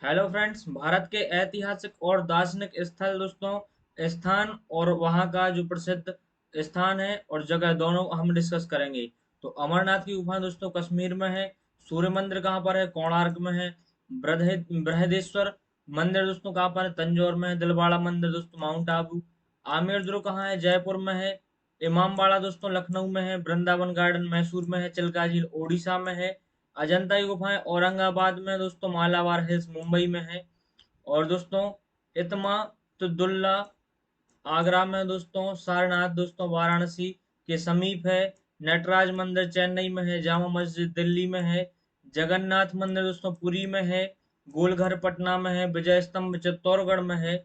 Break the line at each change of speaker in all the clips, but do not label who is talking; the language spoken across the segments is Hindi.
हेलो फ्रेंड्स, भारत के ऐतिहासिक और दार्शनिक स्थल दोस्तों, स्थान और वहाँ का जो प्रसिद्ध स्थान है और जगह दोनों हम डिस्कस करेंगे। तो अमरनाथ की गुफा दोस्तों कश्मीर में है। सूर्य मंदिर कहाँ पर है? कोणार्क में है। बृहदेश्वर मंदिर दोस्तों कहाँ पर है? तंजौर में है। दिलवाड़ा मंदिर दोस्तों माउंट आबू। आमेर ध्रुव कहाँ है? जयपुर में है। इमामबाड़ा दोस्तों लखनऊ में है। वृंदावन गार्डन मैसूर में है। चिल्का झील ओडिशा में है। अजंता की गुफाएं औरंगाबाद में दोस्तों। मालाबार हिल्स मुंबई में है। और दोस्तों इत्मातुद्दौला आगरा में दोस्तों। सारनाथ दोस्तों वाराणसी के समीप है। नटराज मंदिर चेन्नई में है। जामा मस्जिद दिल्ली में है। जगन्नाथ मंदिर दोस्तों पुरी में है। गोलघर पटना में है। विजय स्तंभ चित्तौड़गढ़ में है।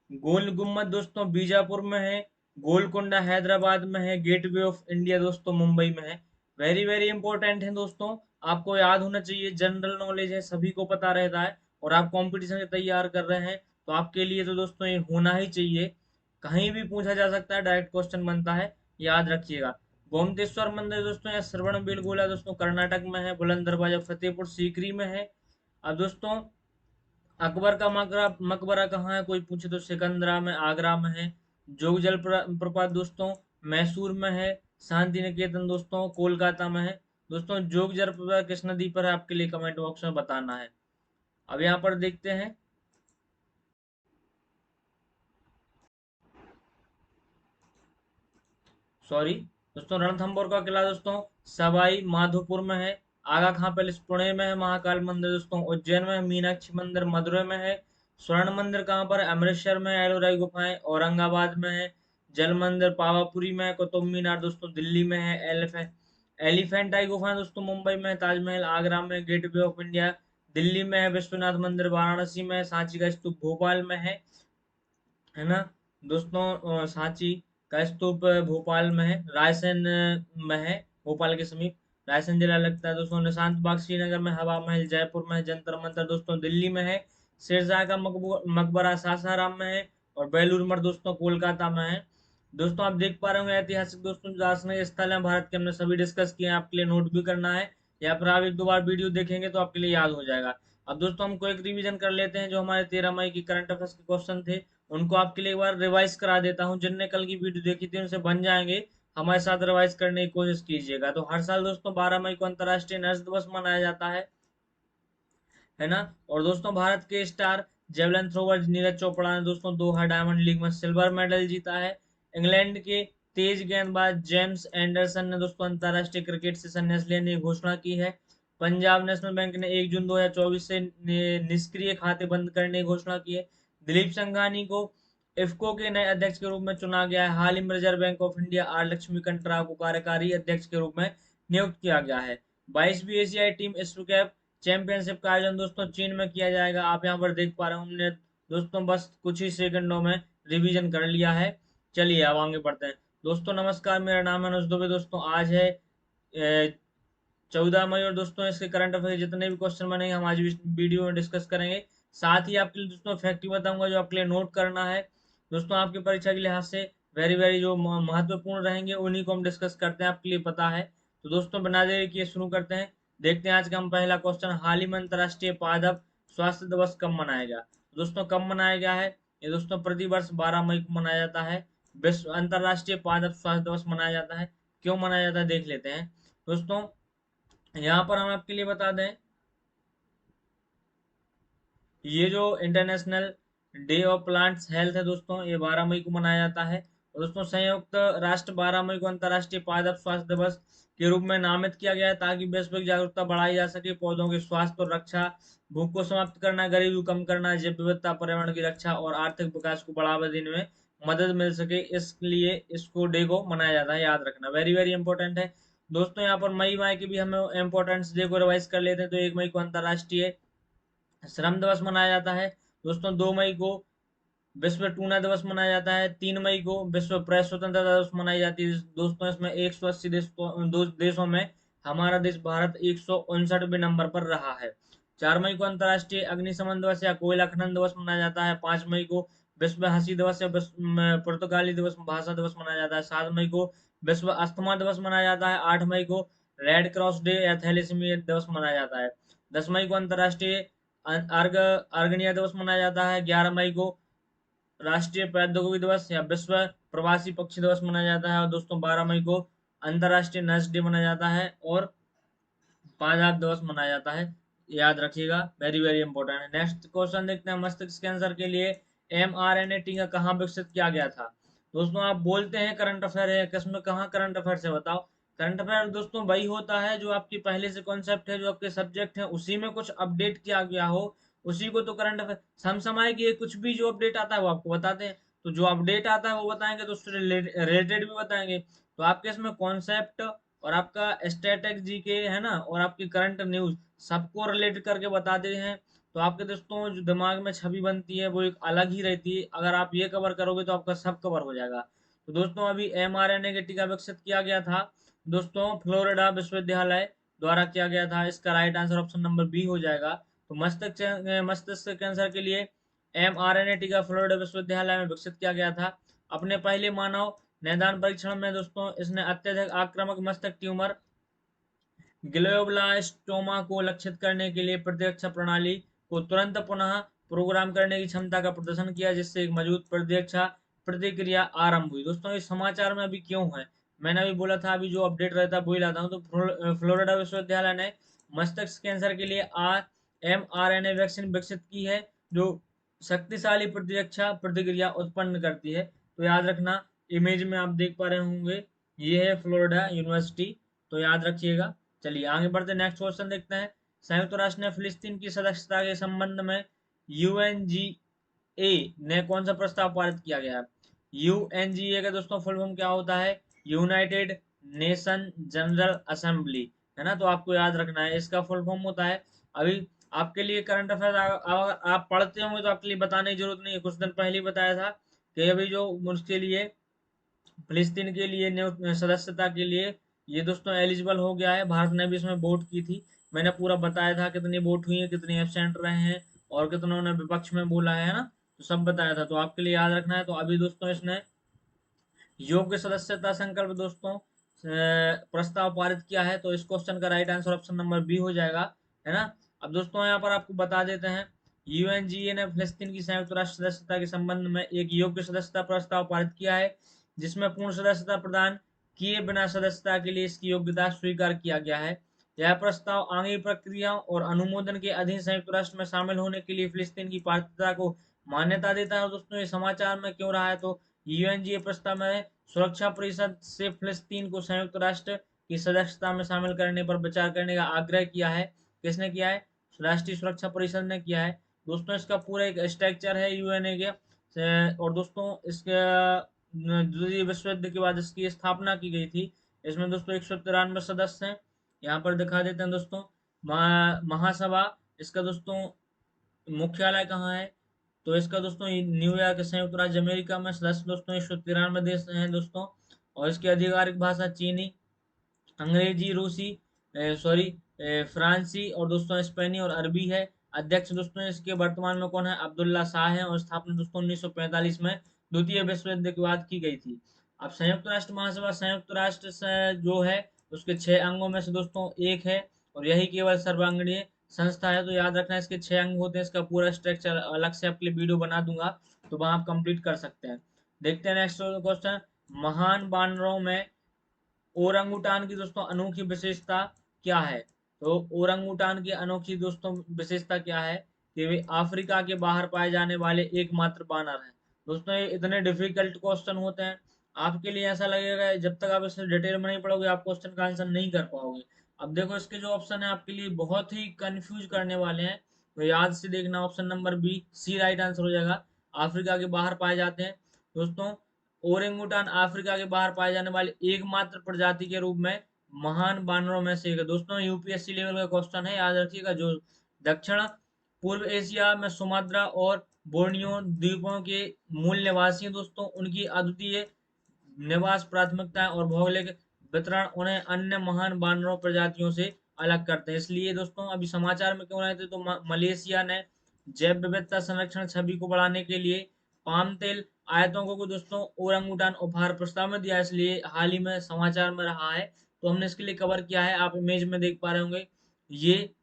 गोल गुम्बद दोस्तों बीजापुर में है। गोलकुंडा हैदराबाद में है। गेटवे ऑफ इंडिया दोस्तों मुंबई में है। वेरी वेरी इंपॉर्टेंट है दोस्तों, आपको याद होना चाहिए। जनरल नॉलेज है, सभी को पता रहता है। और आप कंपटीशन के तैयार कर रहे हैं तो आपके लिए तो दोस्तों ये होना ही चाहिए। कहीं भी पूछा जा सकता है, डायरेक्ट क्वेश्चन बनता है, याद रखिएगा। गोमतेश्वर मंदिर दोस्तों या श्रवण बेलगोला दोस्तों कर्नाटक में है। बुलंद दरवाजा फतेहपुर सीकरी में है। अब दोस्तों अकबर का मकबरा मकबरा कहाँ है? कोई पूछे तो सिकंदरा में आगरा में है। जोग प्रपात दोस्तों मैसूर में है। शांति निकेतन दोस्तों कोलकाता में है। दोस्तों जोग जलप्रपात किस नदी पर है? आपके लिए कमेंट बॉक्स में बताना है। अब यहाँ पर देखते हैं। सॉरी दोस्तों, रणथंभौर का किला दोस्तों सवाई माधोपुर में है। आगा खां पैलेस पुणे में है। महाकाल मंदिर दोस्तों उज्जैन में है। मीनाक्षी मंदिर मदुरई में है। स्वर्ण मंदिर कहाँ पर है? अमृतसर में। एलोराई गुफाएं औरंगाबाद में है। जल मंदिर पावापुरी में है। कुतुब मीनार दोस्तों दिल्ली में है। एलिफेंट आई गुफाएं दोस्तों मुंबई में है। ताजमहल आगरा में। गेटवे ऑफ इंडिया दिल्ली में है। विश्वनाथ मंदिर वाराणसी में है। सांची का स्तूप भोपाल में है ना दोस्तों। सांची का स्तूप भोपाल में है। रायसेन में है, भोपाल के समीप। रायसेन जिला लगता है दोस्तों। निशांत बाग श्रीनगर में। हवा महल जयपुर में है। जंतर मंतर दोस्तों दिल्ली में है। शेरशाह का मकबरा सासाराम में है। और बेलूर मठ दोस्तों कोलकाता में है। दोस्तों आप देख पा रहे होंगे ऐतिहासिक दोस्तों जो दार्शनिक स्थल है भारत के, हमने सभी डिस्कस किए हैं। आपके लिए नोट भी करना है या फिर आप एक दो बार वीडियो देखेंगे तो आपके लिए याद हो जाएगा। अब दोस्तों हम क्विक रिवीजन कर लेते हैं। जो हमारे 13 मई की करंट अफेयर्स के क्वेश्चन थे उनको आपके लिए एक बार रिवाइज करा देता हूँ। जिनने कल की वीडियो देखी थी उनसे बन जाएंगे, हमारे साथ रिवाइज करने की कोशिश कीजिएगा। तो हर साल दोस्तों 12 मई को अंतर्राष्ट्रीय नर्स दिवस मनाया जाता है ना। और दोस्तों भारत के star javelin thrower Neeraj Chopra ने दोस्तों दोहा डायमंड लीग में सिल्वर मेडल जीता है। इंग्लैंड के तेज गेंदबाज जेम्स एंडरसन ने दोस्तों अंतर्राष्ट्रीय क्रिकेट से संन्यास लेने की घोषणा की है। पंजाब नेशनल बैंक ने 1 जून 2024 से निष्क्रिय खाते बंद करने की घोषणा की है। दिलीप संघानी को इफ्को के नए अध्यक्ष के रूप में चुना गया है। हाल ही में Reserve Bank of India R Lakshmikant Rao को कार्यकारी अध्यक्ष के रूप में नियुक्त किया गया है। 22वीं एशियाई टीम एशिया कप चैंपियनशिप का आयोजन दोस्तों चीन में किया जाएगा। आप यहाँ पर देख पा रहे हो, हमने दोस्तों बस कुछ ही सेकंडों में रिवीजन कर लिया है। चलिए अब आगे बढ़ते हैं। दोस्तों नमस्कार, मेरा नाम है अनुज दुबे। दोस्तों आज है 14 मई और दोस्तों इसके करंट अफेयर जितने भी क्वेश्चन बनेंगे हम आज इस वीडियो में डिस्कस करेंगे। साथ ही आपके लिए दोस्तों फैक्ट बताऊंगा जो आपके लिए नोट करना है। दोस्तों आपकी परीक्षा के लिहाज से वेरी वेरी जो महत्वपूर्ण रहेंगे उन्हीं को हम डिस्कस करते हैं, आपके लिए पता है। तो दोस्तों बिना देरी किए शुरू करते हैं। देखते हैं आज का हम पहला क्वेश्चन। हाल ही में अंतर्राष्ट्रीय पादप स्वास्थ्य दिवस कब मनाया गया? दोस्तों कब मनाया गया है? ये दोस्तों प्रतिवर्ष 12 मई को मनाया जाता है। विश्व अंतर्राष्ट्रीय पादप स्वास्थ्य दिवस मनाया जाता है। क्यों मनाया जाता है देख लेते हैं। दोस्तों यहाँ पर हम आपके लिए बता दें, ये जो international day of plants health है दोस्तों, ये 12 मई को मनाया जाता है। और दोस्तों संयुक्त राष्ट्र 12 मई को अंतर्राष्ट्रीय पादप स्वास्थ्य दिवस के रूप में नामित किया गया है ताकि वैश्विक जागरूकता बढ़ाई जा सके। पौधों के स्वास्थ्य और रक्षा, भूख को समाप्त करना, गरीबी कम करना, जैव विविधता, पर्यावरण की रक्षा और आर्थिक विकास को बढ़ावा देने में मदद मिल सके, इसलिए इसको डे को मनाया जाता है। याद रखना वेरी वेरी इंपॉर्टेंट है। दोस्तों यहाँ पर मई माह के भी हमें इंपॉर्टेंस डे को रिवाइज कर लेते हैं। तो 1 मई को अंतर्राष्ट्रीय श्रम दिवस मनाया जाता है। दोस्तों 2 मई को विश्व टूना दिवस मनाया जाता है। 3 मई को विश्व प्रेस स्वतंत्रता दिवस मनाई जाती है। दोस्तों इसमें 180 देशों में हमारा देश भारत 159वें नंबर पर रहा है। 4 मई को अंतर्राष्ट्रीय अग्निशमन दिवस या कोयला खनन दिवस मनाया जाता है। 5 मई को विश्व हंसी दिवस या पुर्तगाली दिवस भाषा दिवस मनाया जाता है। 7 मई को विश्व अस्थमा दिवस मनाया जाता है। 8 मई को रेड क्रॉस डे या थैलेसीमिया दिवस मनाया जाता है। 10 मई को अंतर्राष्ट्रीय अर्गनिया दिवस मनाया जाता है। 11 मई को राष्ट्रीय प्रौद्योगिकी दिवस या विश्व प्रवासी पक्षी दिवस मनाया जाता है। और दोस्तों 12 मई को अंतर्राष्ट्रीय नर्स डे मनाया जाता है और पांच दिवस मनाया जाता है। याद रखिएगा, वेरी वेरी इंपॉर्टेंट है। नेक्स्ट क्वेश्चन देखते हैं, मस्तिष्क कैंसर के लिए mRNA टीका कहाँ विकसित किया गया था। दोस्तों आप बोलते हैं करंट अफेयर है, किसमें कहाँ करंट अफेयर से बताओ। करंट अफेयर दोस्तों वही होता है जो आपकी पहले से कॉन्सेप्ट है, जो आपके सब्जेक्ट है उसी में कुछ अपडेट किया गया हो, उसी को तो करंट अफेयर। समसामयिक कुछ भी जो अपडेट आता है वो आपको बताते हैं, तो जो अपडेट आता है वो बताएंगे, तो उससे रिलेटेड भी बताएंगे। तो आपके इसमें कॉन्सेप्ट और आपका स्टैटिक जीके है ना, और आपकी करंट न्यूज सबको रिलेट करके बताते हैं। तो आपके दोस्तों जो दिमाग में छवि बनती है वो एक अलग ही रहती है, अगर आप ये कवर करोगे तो आपका सब कवर हो जाएगा। तो दोस्तों अभी mRNA के टीका विकसित किया गया था दोस्तों फ्लोरिडा विश्वविद्यालय द्वारा किया गया था। इसका right answer option number B हो जाएगा। तो मस्तिष्क कैंसर के लिए mRNA टीका फ्लोरिडा विश्वविद्यालय में विकसित किया गया था। अपने पहले मानव निदान परीक्षण में दोस्तों इसने अत्यधिक आक्रामक मस्तक ट्यूमर ग्लोयोब्लास्टोमा को लक्षित करने के लिए प्रतिरक्षा प्रणाली को तुरंत पुनः प्रोग्राम करने की क्षमता का प्रदर्शन किया, जिससे एक मजबूत प्रतिरक्षा प्रतिक्रिया आरंभ हुई। दोस्तों इस समाचार में अभी क्यों है, मैंने अभी बोला था, अभी जो अपडेट रहता है वही लाता हूँ। तो फ्लोरिडा विश्वविद्यालय ने मस्तिष्क कैंसर के लिए mRNA वैक्सीन विकसित की है, जो शक्तिशाली प्रतिरक्षा प्रतिक्रिया उत्पन्न करती है। तो याद रखना, इमेज में आप देख पा रहे होंगे, ये है फ्लोरिडा यूनिवर्सिटी, तो याद रखिएगा। चलिए आगे बढ़ते, नेक्स्ट क्वेश्चन देखते हैं। संयुक्त राष्ट्र ने फिलिस्तीन की सदस्यता के संबंध में यूएनजीए ने कौन सा प्रस्ताव पारित किया गया है। यूएनजीए का दोस्तों फुल फॉर्म क्या होता है, यूनाइटेड नेशन जनरल असेंबली, है ना। तो आपको याद रखना है, इसका फुल फॉर्म होता है। अभी आपके लिए करंट अफेयर अगर आप पढ़ते होंगे तो आपके लिए बताने की जरूरत नहीं है, कुछ दिन पहले ही बताया था कि अभी जो उसके लिए फिलिस्तीन के लिए सदस्यता के लिए ये दोस्तों एलिजिबल हो गया है। भारत ने भी इसमें वोट की थी, मैंने पूरा बताया था कितनी वोट हुई है, कितने एब्सेंट रहे हैं और कितनों ने विपक्ष में बोला है ना, तो सब बताया था। तो आपके लिए याद रखना है। तो अभी दोस्तों इसने योग्य सदस्यता संकल्प दोस्तों प्रस्ताव पारित किया है। तो इस क्वेश्चन का right answer option number B हो जाएगा, है ना। अब दोस्तों यहाँ पर आपको बता देते हैं, यूएनजीए ने फिलिस्तीन की संयुक्त राष्ट्र सदस्यता के संबंध में एक योग्य सदस्यता प्रस्ताव पारित किया है, जिसमें पूर्ण सदस्यता प्रदान किए बिना सदस्यता के लिए इसकी योग्यता स्वीकार किया गया है। यह प्रस्ताव आगे प्रक्रिया और अनुमोदन के अधीन संयुक्त राष्ट्र में शामिल होने के लिए फिलिस्तीन की पात्रता को मान्यता देता है। और दोस्तों ये समाचार में क्यों रहा है, तो यूएनजीए प्रस्ताव में सुरक्षा परिषद से फिलिस्तीन को संयुक्त राष्ट्र की सदस्यता में शामिल करने पर विचार करने का आग्रह किया है। किसने किया है, राष्ट्रीय सुरक्षा परिषद ने किया है। दोस्तों इसका पूरा एक स्ट्रक्चर है यूएनए के। और दोस्तों इसके द्वितीय विश्व युद्ध के बाद इसकी स्थापना की गई थी। इसमें दोस्तों 193 सदस्य हैं, यहाँ पर दिखा देते हैं दोस्तों। महासभा, इसका दोस्तों मुख्यालय कहाँ है, तो इसका दोस्तों न्यूयॉर्क संयुक्त राज्य अमेरिका में। सदस्य दोस्तों 193 देश हैं दोस्तों। और इसकी आधिकारिक भाषा चीनी, अंग्रेजी, रूसी, सॉरी फ्रांसी और दोस्तों स्पेनी और अरबी है। अध्यक्ष दोस्तों इसके वर्तमान में कौन है, अब्दुल्ला शाह है। और स्थापना दोस्तों 1945 में द्वितीय विश्व युद्ध के बाद की गई थी। अब संयुक्त राष्ट्र महासभा संयुक्त राष्ट्र से जो है उसके 6 अंगों में से दोस्तों एक है, और यही केवल सर्वांगीण संस्था है। तो याद रखना इसके 6 अंग होते हैं। इसका पूरा स्ट्रक्चर अलग से आपके लिए वीडियो बना दूंगा, तो वहां आप कंप्लीट कर सकते हैं। देखते हैं नेक्स्ट क्वेश्चन। महान बानरों में ओरंगुटान की दोस्तों अनोखी विशेषता क्या है। तो ओरंगुटान की अनोखी दोस्तों विशेषता क्या है कि वे अफ्रीका के बाहर पाए जाने वाले एकमात्र बानर हैं। दोस्तों ये इतने डिफिकल्ट क्वेश्चन होते हैं, आपके लिए ऐसा लगेगा जब तक आप इसे डिटेल में नहीं पढ़ोगे आप क्वेश्चन का आंसर नहीं कर पाओगे। अब देखो इसके जो ऑप्शन है आपके लिए बहुत ही कंफ्यूज करने वाले हैं, तो याद से देखना। Option number B C right answer हो जाएगा, अफ्रीका के बाहर पाए जाते हैं। दोस्तों ओरेंगुटान अफ्रीका के बाहर पाए जाने वाले एकमात्र प्रजाति के रूप में महान बानरों में से एक है। दोस्तों यूपीएससी लेवल का क्वेश्चन है, याद रखिएगा। जो दक्षिण पूर्व एशिया में सुमात्रा और बोर्नियो द्वीपों के मूल निवासी हैं दोस्तों, उनकी अद्वितीय निवास प्राथमिकताएं और भौगोलिक वितरण उन्हें अन्य महान बानरों प्रजातियों से अलग करते हैं। इसलिए दोस्तों अभी समाचार में क्यों रहे थे, तो मलेशिया ने जैव विविधता संरक्षण छवि को बढ़ाने के लिए पाम तेल आयतों को दोस्तों ओरंगुटान उपहार प्रस्ताव में दिया, इसलिए हाल ही में समाचार में रहा है। तो हमने इसके लिए कवर किया है, आप इमेज में देख पा रहे होंगे। ये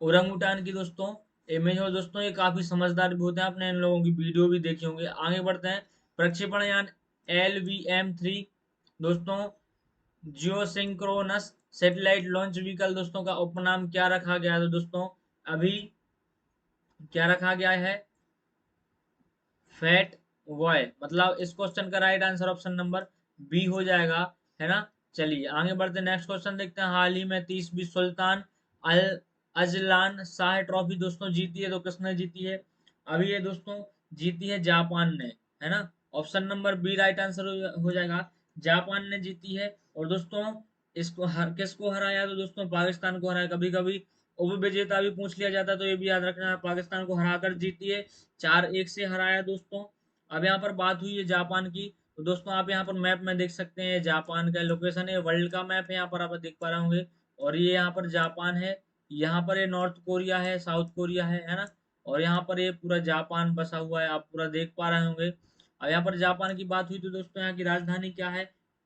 ओरंगुटान की दोस्तों इमेज और दोस्तों ये काफी समझदार भी होते हैं, आपने इन लोगों की वीडियो भी देखी होंगी। आगे बढ़ते हैं। प्रक्षेपण यान LVM-3 दोस्तों जियो सिंक्रोनस सैटेलाइट लॉन्च व्हीकल दोस्तों का उपनाम क्या रखा गया है? तो दोस्तों अभी क्या रखा गया है? Fat boy. मतलब इस क्वेश्चन का right answer option number B हो जाएगा, है ना। चलिए आगे बढ़ते हैं, नेक्स्ट क्वेश्चन देखते हैं। हाल ही में 30वीं सुल्तान अल अजलान शाह ट्रॉफी दोस्तों जीती है, तो किसने जीती है? अभी ये दोस्तों जीती है जापान ने, है ना। Option number B right answer हो जाएगा, जापान ने जीती है। और दोस्तों इसको किसको हराया? तो दोस्तों पाकिस्तान को हराया। कभी कभी उपविजेता भी पूछ लिया जाता है, तो ये भी याद रखना है, पाकिस्तान को हराकर जीती है, 4-1 से हराया दोस्तों। अब यहाँ पर बात हुई है जापान की, तो दोस्तों आप यहाँ पर मैप में देख सकते हैं जापान का लोकेशन है, वर्ल्ड का मैप है, यहाँ पर आप देख पा रहे होंगे। और ये यहाँ पर जापान है, यहाँ पर ये नॉर्थ कोरिया है, साउथ कोरिया है ना। और यहाँ पर ये पूरा जापान बसा हुआ है, आप पूरा देख पा रहे होंगे। अब यहाँ पर जापान की बात हुई तो दोस्तों यहाँ की राजधानी क्या है?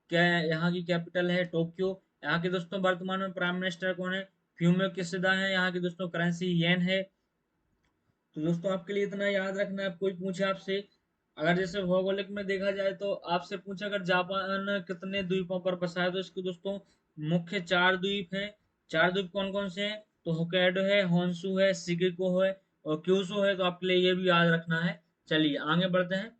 क्या यहाँ की कैपिटल है टोक्यो। यहाँ के दोस्तों वर्तमान में प्राइम मिनिस्टर कौन है? फ्यूमियो किशिदा है। यहाँ की दोस्तों करेंसी येन है। तो दोस्तों आपके लिए इतना याद रखना है, कोई पूछे आपसे, अगर जैसे भौगोलिक में देखा जाए तो आपसे पूछे अगर जापान कितने द्वीपों पर बसा है, तो इसके दोस्तों मुख्य 4 द्वीप हैं। 4 द्वीप कौन कौन से हैं? तो होkkaido है, होन्शु है, शिगिको है और क्यूशू है। तो आपके लिए ये भी याद रखना है। चलिए आगे बढ़ते हैं।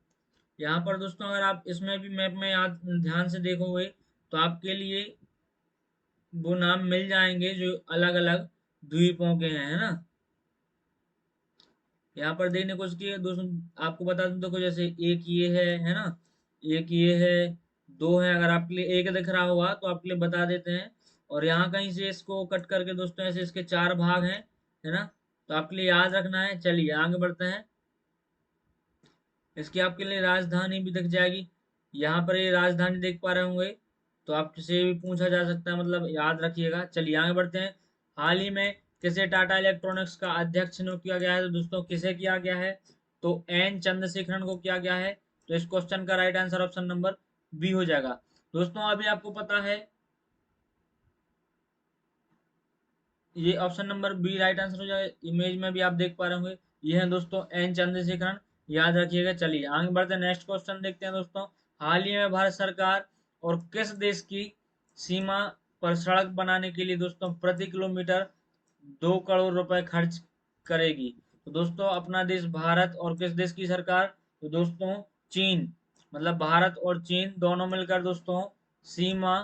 यहाँ पर दोस्तों अगर आप इसमें भी मैप में याद ध्यान से देखोगे तो आपके लिए वो नाम मिल जाएंगे जो अलग अलग द्वीपों के हैं, है ना। यहाँ पर देखने को उसकी दोस्तों आपको बता दूं, देखो जैसे एक ये है ना, एक ये है, दो है। अगर आपके लिए एक दिख रहा होगा तो आपके लिए बता देते हैं। और यहाँ कहीं से इसको कट करके दोस्तों ऐसे इसके 4 भाग हैं, है ना। तो आपके लिए याद रखना है। चलिए आगे बढ़ते हैं। इसकी आपके लिए राजधानी भी दिख जाएगी, यहाँ पर ये राजधानी देख पा रहे होंगे। तो आपसे भी पूछा जा सकता है, मतलब याद रखिएगा। चलिए आगे बढ़ते हैं। हाल ही में किसे टाटा इलेक्ट्रॉनिक्स का अध्यक्ष नियुक्त किया गया है? तो दोस्तों किसे किया गया है? तो एन चंद्रशेखरन को किया गया है। तो इस क्वेश्चन का right answer option number B हो जाएगा। दोस्तों अभी आपको पता है ये option number B right answer हो जाए, इमेज में भी आप देख पा रहे होंगे, ये है दोस्तों एन चंद्रशेखरन, याद रखिएगा। चलिए आगे बढ़ते हैं, नेक्स्ट क्वेश्चन देखते हैं दोस्तों। हाल ही में भारत सरकार और किस देश की सीमा पर सड़क बनाने के लिए दोस्तों प्रति किलोमीटर 2 करोड़ रुपए खर्च करेगी? तो दोस्तों अपना देश भारत और किस देश की सरकार? तो दोस्तों चीन, मतलब भारत और चीन दोनों मिलकर दोस्तों सीमा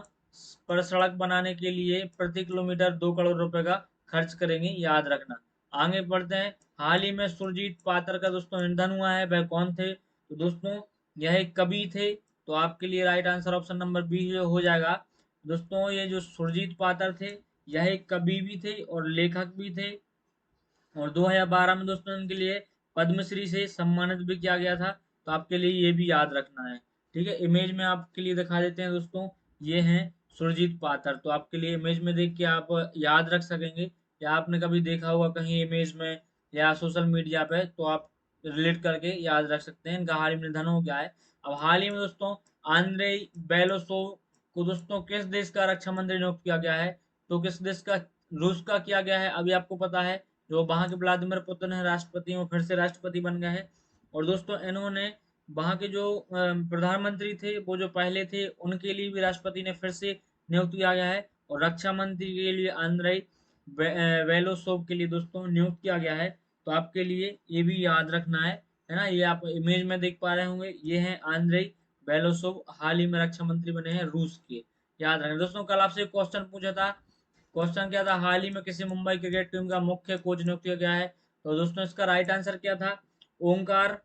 पर सड़क बनाने के लिए प्रति किलोमीटर 2 करोड़ रुपए का खर्च करेंगे, याद रखना। आगे बढ़ते हैं। हाल ही में सुरजीत पात्र का दोस्तों निधन हुआ है, वह कौन थे? तो दोस्तों यह एक कवि थे। तो आपके लिए right answer option number B हो जाएगा। दोस्तों ये जो सुरजीत पात्र थे, यह एक कवि भी थे और लेखक भी थे। और 2012 में दोस्तों इनके लिए पद्मश्री से सम्मानित भी किया गया था। तो आपके लिए ये भी याद रखना है। ठीक है, इमेज में आपके लिए दिखा देते हैं दोस्तों, ये हैं सुरजीत पात्र। तो आपके लिए इमेज में देख के आप याद रख सकेंगे, या आपने कभी देखा होगा कहीं इमेज में या सोशल मीडिया पे, तो आप रिलेट करके याद रख सकते हैं। इनका हाल ही में निधन हो गया है। अब हाल ही में दोस्तों आंद्रे बेलोसोव को दोस्तों किस देश का रक्षा मंत्री नियुक्त किया गया है? तो किस देश का? रूस का किया गया है, अभी आपको पता है। जो वहां के व्लादिमीर पुतिन है राष्ट्रपति, वो फिर से राष्ट्रपति बन गए हैं। और दोस्तों इन्होंने वहां के जो प्रधानमंत्री थे, वो जो पहले थे, उनके लिए भी राष्ट्रपति ने फिर से नियुक्त किया गया है। और रक्षा मंत्री के लिए आंद्रेई वेलोसोव के लिए दोस्तों नियुक्त किया गया है। तो आपके लिए ये भी याद रखना है ना। ये आप इमेज में देख पा रहे होंगे, ये है आंद्रेई बेलोसोव, हाल ही में रक्षा मंत्री बने हैं रूस के, याद रखना। दोस्तों कल आपसे क्वेश्चन पूछा था, क्वेश्चन क्या था? हाल ही में किसी मुंबई क्रिकेट टीम का मुख्य कोच नियुक्त किया गया है? तो दोस्तों इसका राइट आंसर क्या था? ओंकार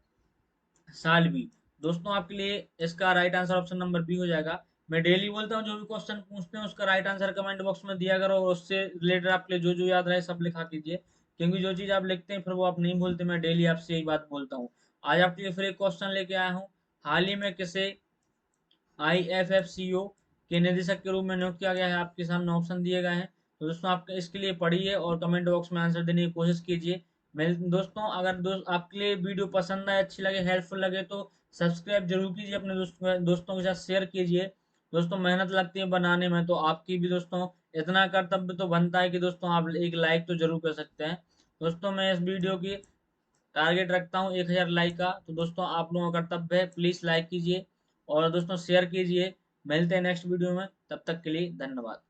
सालवी। दोस्तों आपके लिए इसका right answer option number B हो जाएगा। मैं डेली बोलता हूँ जो भी क्वेश्चन पूछते हैं उसका राइट आंसर कमेंट बॉक्स में दिया करो, और उससे रिलेटेड आपके लिए जो जो याद रहे सब लिखा कीजिए, क्योंकि जो चीज आप लिखते हैं फिर वो आप नहीं भूलते। मैं डेली आपसे यही बात बोलता हूँ। आज आपके लिए फिर एक क्वेश्चन लेके आया हूँ। हाल ही में किसे IFFCO के निदेशक के रूप में नियुक्त किया गया है? आपके सामने ऑप्शन दिए गए हैं। तो दोस्तों आप इसके लिए पढ़िए और कमेंट बॉक्स में आंसर देने की कोशिश कीजिए। मैं दोस्तों अगर आपके लिए वीडियो पसंद आए, अच्छी लगे, हेल्पफुल लगे, तो सब्सक्राइब जरूर कीजिए, अपने दोस्तों के साथ शेयर कीजिए। दोस्तों मेहनत लगती है बनाने में, तो आपकी भी दोस्तों इतना कर्तव्य तो बनता है कि दोस्तों आप एक लाइक तो जरूर कर सकते हैं। दोस्तों मैं इस वीडियो की टारगेट रखता हूँ 1000 लाइक का। तो दोस्तों आप लोगों का कर्तव्य है, प्लीज़ लाइक कीजिए और दोस्तों शेयर कीजिए। मिलते हैं नेक्स्ट वीडियो में, तब तक के लिए धन्यवाद।